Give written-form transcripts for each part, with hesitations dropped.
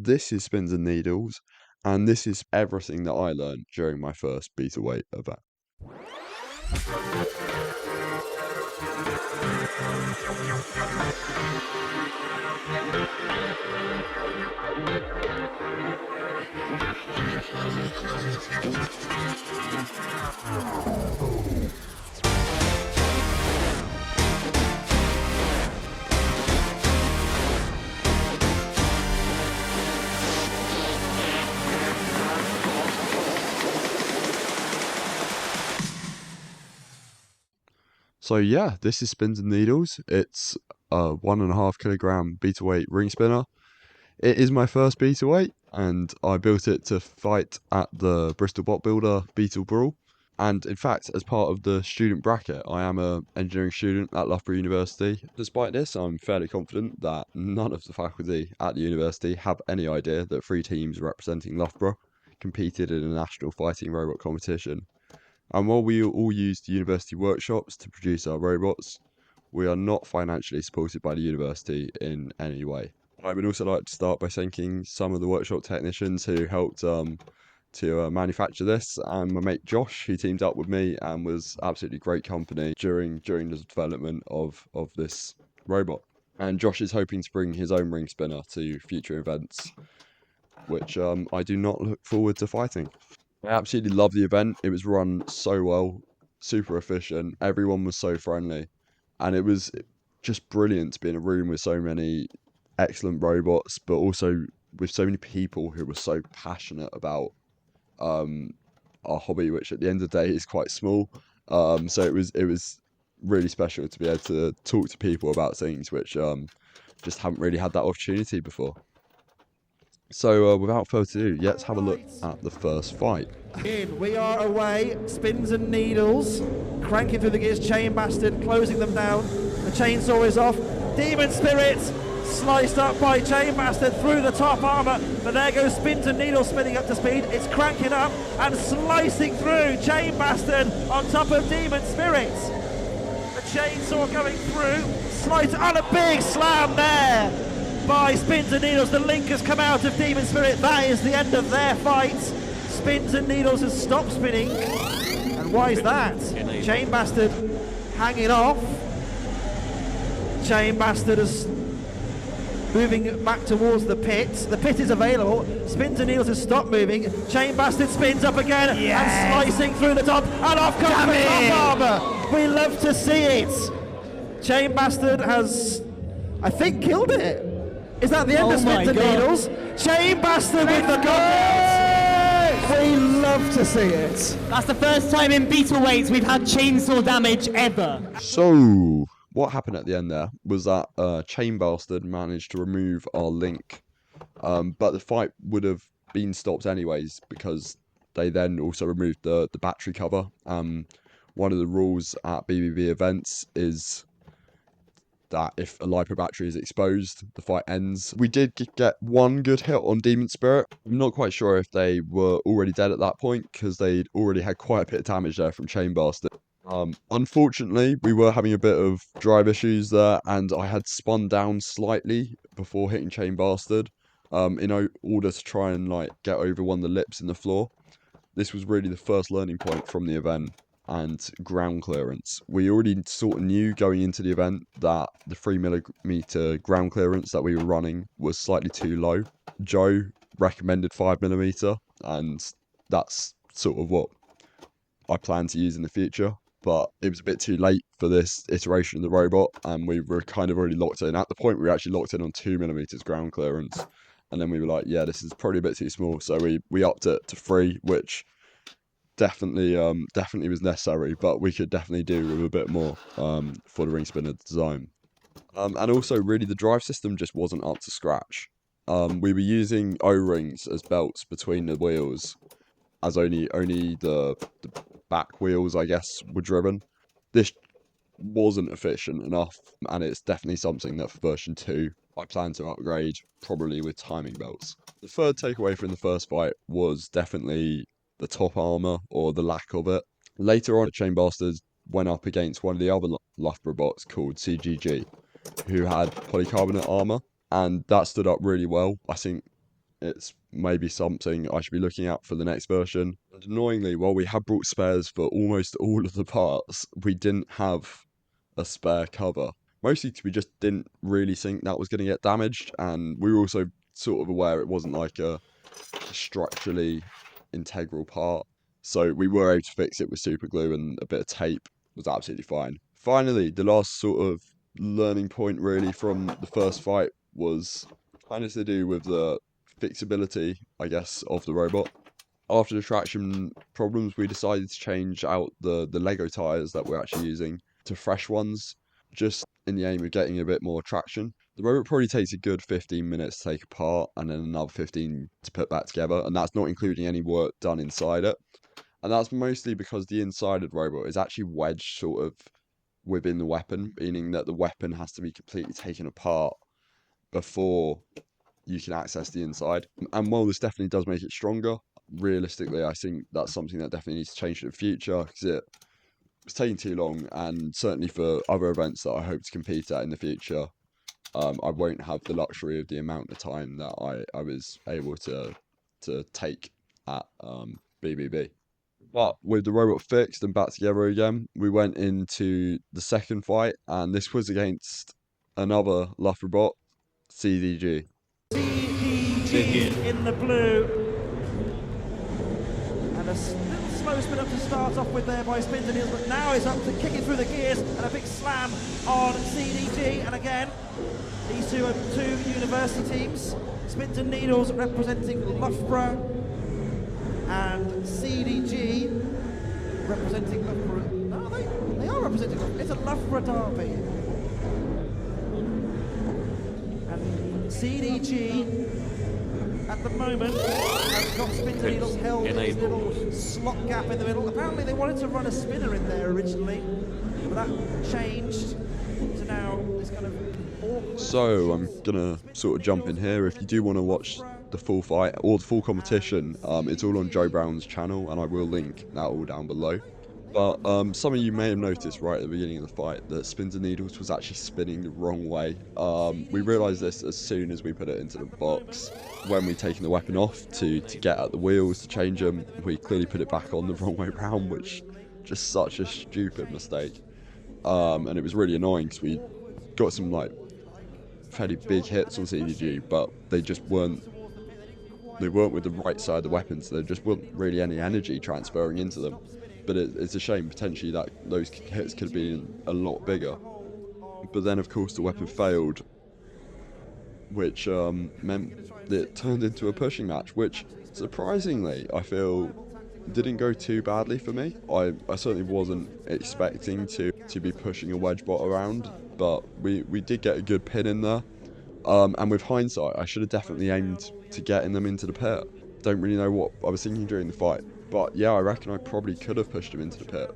this is Spins and Needles, and this is everything that I learned during my first Beetleweight event. So yeah, this is Spins and Needles. It's a 1.5 kilogram Beetleweight Ringspinner. It is my first Beetleweight, and I built it to fight at the Bristol Bot Builder Beetle Brawl. And in fact, as part of the student bracket, I am an engineering student at Loughborough University. Despite this, I'm fairly confident that none of the faculty at the university have any idea that 3 teams representing Loughborough competed in a national fighting robot competition. And while we all used university workshops to produce our robots, we are not financially supported by the university in any way. I would also like to start by thanking some of the workshop technicians who helped to manufacture this, and my mate Josh, who teamed up with me and was absolutely great company during the development of this robot. And Josh is hoping to bring his own ring spinner to future events, which I do not look forward to fighting. I absolutely love the event. It was run so well, super efficient. Everyone was so friendly, and it was just brilliant to be in a room with so many excellent robots, but also with so many people who were so passionate about our hobby, which at the end of the day is quite small. So it was really special to be able to talk to people about things which just haven't really had that opportunity before. So without further ado, let's have a look at the first fight. We are away, Spins and Needles, cranking through the gears, Chain Bastard closing them down, the chainsaw is off, Demon Spirits sliced up by Chain Bastard through the top armour, but there goes Spins and Needles spinning up to speed, it's cranking up and slicing through, Chain Bastard on top of Demon Spirits. The chainsaw going through, slice on a big slam there by Spins and Needles. The link has come out of Demon Spirit. That is the end of their fight. Spins and Needles has stopped spinning. And why is that? Chain Bastard hanging off. Chain Bastard is moving back towards the pit. The pit is available. Spins and Needles has stopped moving. Chain Bastard spins up again and slicing through the top. And off comes the top armour. We love to see it. Chain Bastard has, I think, killed it. Is that the end of Spins and Needles? Chain Bastard with the knockout! We love to see it. That's the first time in Beetleweights we've had chainsaw damage ever. So what happened at the end there was that Chain Bastard managed to remove our link, but the fight would have been stopped anyways because they then also removed the battery cover. One of the rules at BBB events is that if a LiPo battery is exposed, the fight ends. We did get one good hit on Demon Spirit. I'm not quite sure if they were already dead at that point because they'd already had quite a bit of damage there from Chain Bastard. Unfortunately, we were having a bit of drive issues there, and I had spun down slightly before hitting Chain Bastard in order to try and get over one of the lips in the floor. This was really the first learning point from the event. And ground clearance. We already sort of knew going into the event that the 3mm ground clearance that we were running was slightly too low. Joe recommended 5mm, and that's sort of what I plan to use in the future. But it was a bit too late for this iteration of the robot, and we were kind of already locked in. At the point, we were actually locked in on 2mm ground clearance. And then we were like, yeah, this is probably a bit too small. So we upped it to 3, which definitely was necessary, but we could definitely do with a bit more for the ring spinner design. And also, really, the drive system just wasn't up to scratch. We were using O-rings as belts between the wheels, as only the back wheels, I guess, were driven. This wasn't efficient enough, and it's definitely something that for version 2 I plan to upgrade, probably with timing belts. The third takeaway from the first fight was definitely the top armor, or the lack of it. Later on, Chain Bastard went up against one of the other Loughborough bots called CGG, who had polycarbonate armor, and that stood up really well. I think it's maybe something I should be looking at for the next version. And annoyingly, while we had brought spares for almost all of the parts, we didn't have a spare cover. Mostly because we just didn't really think that was going to get damaged, and we were also sort of aware it wasn't like a structurally integral part. So we were able to fix it with super glue, and a bit of tape was absolutely fine. Finally, the last sort of learning point really from the first fight was kind of to do with the fixability, I guess, of the robot. After the traction problems, we decided to change out the Lego tires that we're actually using to fresh ones, just in the aim of getting a bit more traction. The robot probably takes a good 15 minutes to take apart and then another 15 to put back together, and that's not including any work done inside it. And that's mostly because the inside of the robot is actually wedged sort of within the weapon, meaning that the weapon has to be completely taken apart before you can access the inside. And while this definitely does make it stronger, realistically, I think that's something that definitely needs to change in the future, because it's taking too long, and certainly for other events that I hope to compete at in the future, I won't have the luxury of the amount of time that I was able to take at BBB. But with the robot fixed and back together again, we went into the second fight, and this was against another Loughborough bot, CDG. CDG in the blue. And a little slow spin up to start off with there by Spins and Needles, but now is up to kicking through the gears, and a big slam on CDG. And again, these two are two university teams. Spins and Needles representing Loughborough, and CDG representing Loughborough. No, they are representing Loughborough. It's a Loughborough derby. And CDG at the moment has got Spins and Needles held in this little slot gap in the middle. Apparently they wanted to run a spinner in there originally, but that changed to now this kind of awkward. So I'm gonna sort of jump in here. If you do want to watch the full fight or the full competition, it's all on Joe Brown's channel, and I will link that all down below. But some of you may have noticed right at the beginning of the fight that Spins and Needles was actually spinning the wrong way. We realised this as soon as we put it into the box. When we taken the weapon off to get at the wheels to change them, we clearly put it back on the wrong way round, which just such a stupid mistake. And it was really annoying because we got some like fairly big hits on CDG, but they just weren't with the right side of the weapon, so there just wasn't really any energy transferring into them. But it's a shame potentially that those hits could have been a lot bigger. But then of course the weapon failed, which meant that it turned into a pushing match, which surprisingly I feel didn't go too badly for me. I certainly wasn't expecting to be pushing a wedge bot around, but we did get a good pin in there. And with hindsight, I should have definitely aimed to getting them into the pit. Don't really know what I was thinking during the fight, but yeah, I reckon I probably could have pushed him into the pit.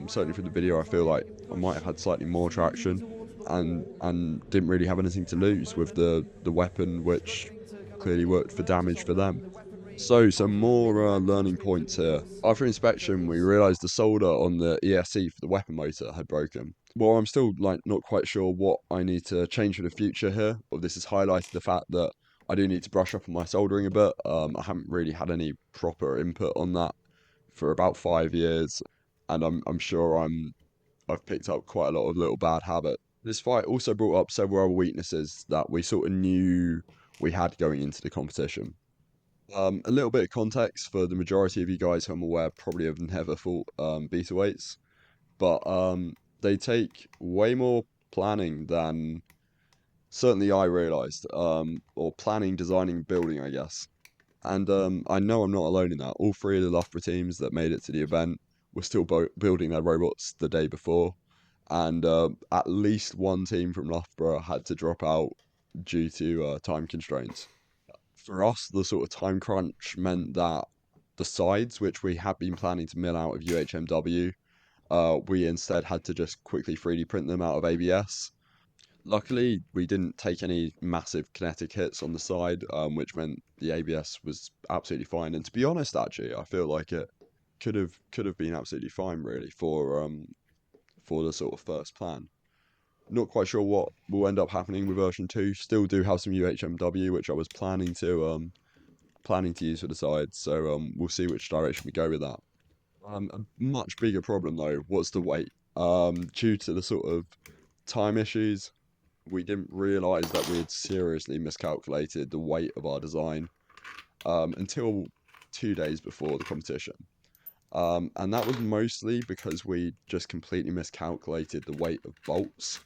Certainly from the video, I feel like I might have had slightly more traction, and didn't really have anything to lose with the weapon, which clearly worked for damage for them. So some more learning points here. After inspection, we realised the solder on the ESC for the weapon motor had broken. Well, I'm still not quite sure what I need to change for the future here. But this has highlighted the fact that I do need to brush up on my soldering a bit. I haven't really had any proper input on that for about 5 years, and I'm sure I've picked up quite a lot of little bad habits. This fight also brought up several other weaknesses that we sort of knew we had going into the competition. A little bit of context for the majority of you guys who I'm aware probably have never fought Beetleweights, but they take way more planning than certainly I realised, or planning, designing, building, I guess. And I know I'm not alone in that. All three of the Loughborough teams that made it to the event were still building their robots the day before, and at least one team from Loughborough had to drop out due to time constraints. For us, the sort of time crunch meant that the sides, which we had been planning to mill out of UHMW, we instead had to just quickly 3D print them out of ABS. Luckily, we didn't take any massive kinetic hits on the side, which meant the ABS was absolutely fine. And to be honest, actually, I feel like it could have been absolutely fine, really, for the sort of first plan. Not quite sure what will end up happening with version 2. Still do have some UHMW, which I was planning to planning to use for the side, so we'll see which direction we go with that. A much bigger problem though was the weight. Due to the sort of time issues, we didn't realise that we had seriously miscalculated the weight of our design until 2 days before the competition. And that was mostly because we just completely miscalculated the weight of bolts.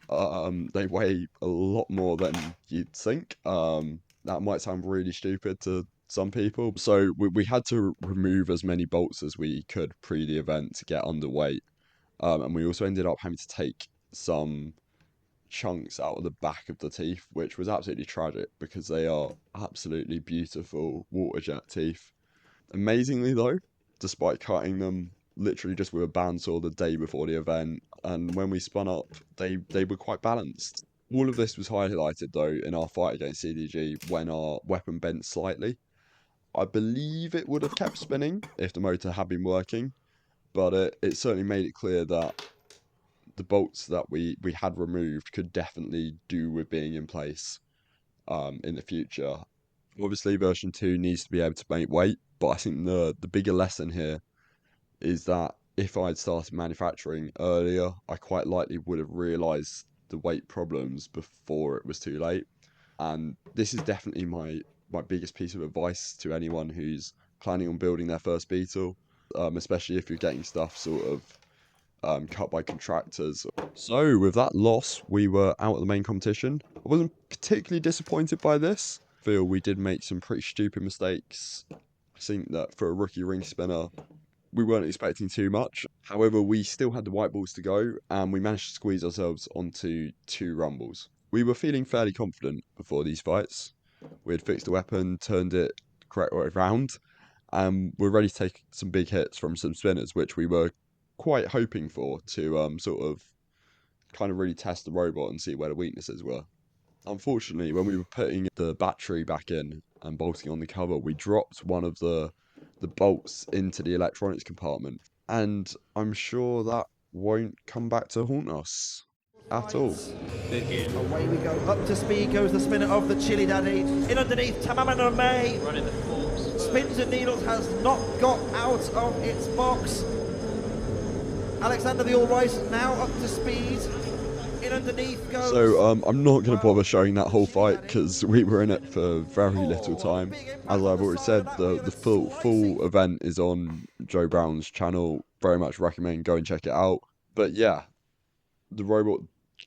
They weigh a lot more than you'd think. That might sound really stupid to some people. So we had to remove as many bolts as we could pre the event to get underweight. And we also ended up having to take some chunks out of the back of the teeth, which was absolutely tragic because they are absolutely beautiful water jet teeth. Amazingly though, despite cutting them literally just with a bandsaw the day before the event, and when we spun up, they were quite balanced. All of this was highlighted though in our fight against CDG when our weapon bent slightly. I believe it would have kept spinning if the motor had been working, but it certainly made it clear that the bolts that we had removed could definitely do with being in place in the future. Obviously, version 2 needs to be able to make weight, but I think the bigger lesson here is that if I'd started manufacturing earlier, I quite likely would have realised the weight problems before it was too late. And this is definitely my biggest piece of advice to anyone who's planning on building their first Beetle, especially if you're getting stuff sort of cut by contractors. So with that loss, we were out of the main competition. I wasn't particularly disappointed by this. I feel we did make some pretty stupid mistakes. I think that for a rookie Ringspinner, we weren't expecting too much. However, we still had the white balls to go, and we managed to squeeze ourselves onto 2 rumbles. We were feeling fairly confident before these fights. We had fixed the weapon, turned it the correct way around, and we're ready to take some big hits from some spinners, which we were quite hoping for to sort of kind of really test the robot and see where the weaknesses were. Unfortunately, when we were putting the battery back in and bolting on the cover, we dropped one of the bolts into the electronics compartment, and I'm sure that won't come back to haunt us at all. Away we go. Up to speed goes the spinner of the Chili Daddy. In underneath, Tamamana May. Running the forks. Spins and Needles has not got out of its box. Alexander the All Rise now up to speed. In underneath goes... So I'm not going to bother showing that whole fight because we were in it for very little time. As I've already said, the full event is on Joe Brown's channel. Very much recommend go and check it out. But yeah, the robot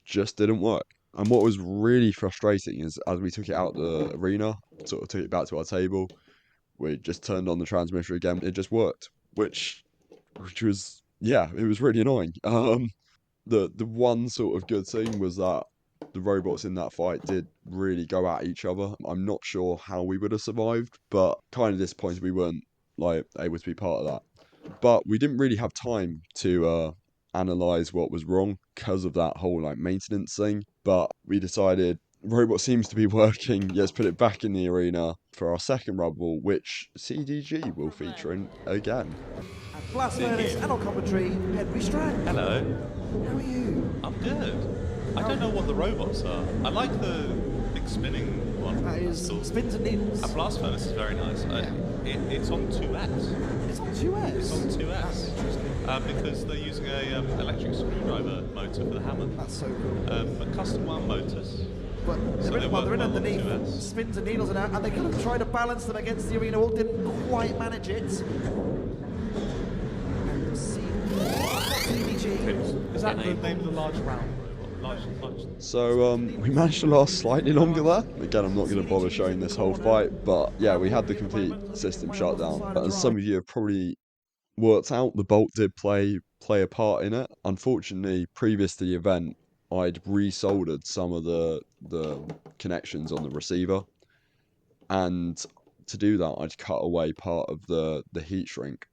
just didn't work. And what was really frustrating is as we took it out the arena, sort of took it back to our table, we just turned on the transmitter again. It just worked, which was, yeah, it was really annoying. The one sort of good thing was that the robots in that fight did really go at each other. I'm not sure how we would have survived, but kind of disappointed we weren't like able to be part of that. But we didn't really have time to analyze what was wrong because of that whole like maintenance thing. But we decided robot seems to be working. Let's put it back in the arena for our second rumble, which CDG will feature in again. Blast Furnace and on commentary, Henry Strand. Hello. How are you? I'm good. I don't know what the robots are. I like the big spinning one. That is That's cool. Spins and Needles. A blast furnace is very nice. It's on 2S. It's on 2S. It's on 2S. That's interesting. Because they're using a electric screwdriver motor for the hammer. That's so cool. But custom wound motors. But So they're they in, well, work they're in well on underneath. 2S. Spins and Needles are out, and they kind of try to balance them against the arena. All didn't quite manage it. And CDG. Is that the name of the large round robot? Large. So we managed to last slightly longer there. Again, I'm not going to bother showing this whole fight, but yeah, we had the complete system shut down. As some of you have probably worked out, the bolt did play a part in it. Unfortunately, previous to the event, I'd resoldered some of the connections on the receiver, and to do that, I'd cut away part of the heat shrink,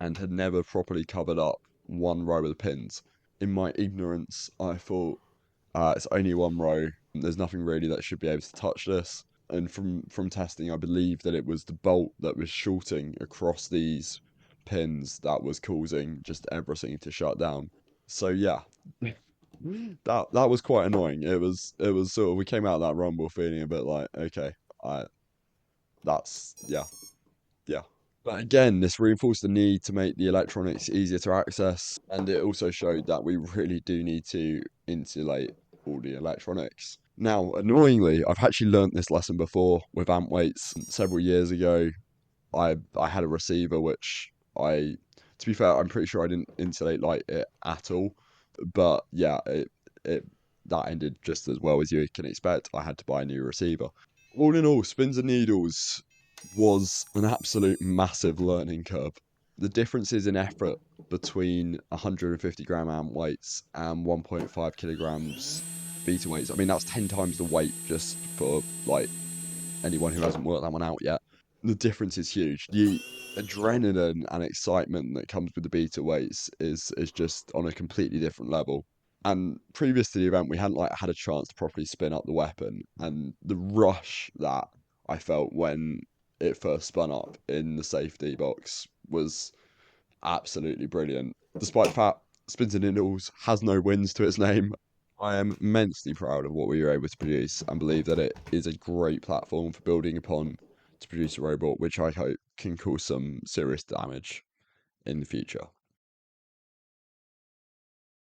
and had never properly covered up one row of the pins. In my ignorance, I thought it's only one row. There's nothing really that should be able to touch this. And from testing, I believe that it was the bolt that was shorting across these pins that was causing just everything to shut down. So yeah, that was quite annoying. It was sort of, we came out of that rumble feeling a bit like, okay, that's, yeah. But again, this reinforced the need to make the electronics easier to access, and it also showed that we really do need to insulate all the electronics. Now, annoyingly, I've actually learnt this lesson before with amp weights. Several years ago, I had a receiver which to be fair, I'm pretty sure I didn't insulate like it at all. But yeah, it that ended just as well as you can expect. I had to buy a new receiver. All in all, Spins and Needles was an absolute massive learning curve. The differences in effort between 150-gram amp weights and 1.5 kilograms beta weights. I mean, that's 10 times the weight just for like anyone who hasn't worked that one out yet. The difference is huge. The adrenaline and excitement that comes with the beta weights is just on a completely different level. And previous to the event, we hadn't like had a chance to properly spin up the weapon, and the rush that I felt when it first spun up in the safety box was absolutely brilliant. Despite the fact Spins and Needles has no wins to its name, I am immensely proud of what we were able to produce and believe that it is a great platform for building upon to produce a robot which I hope can cause some serious damage in the future.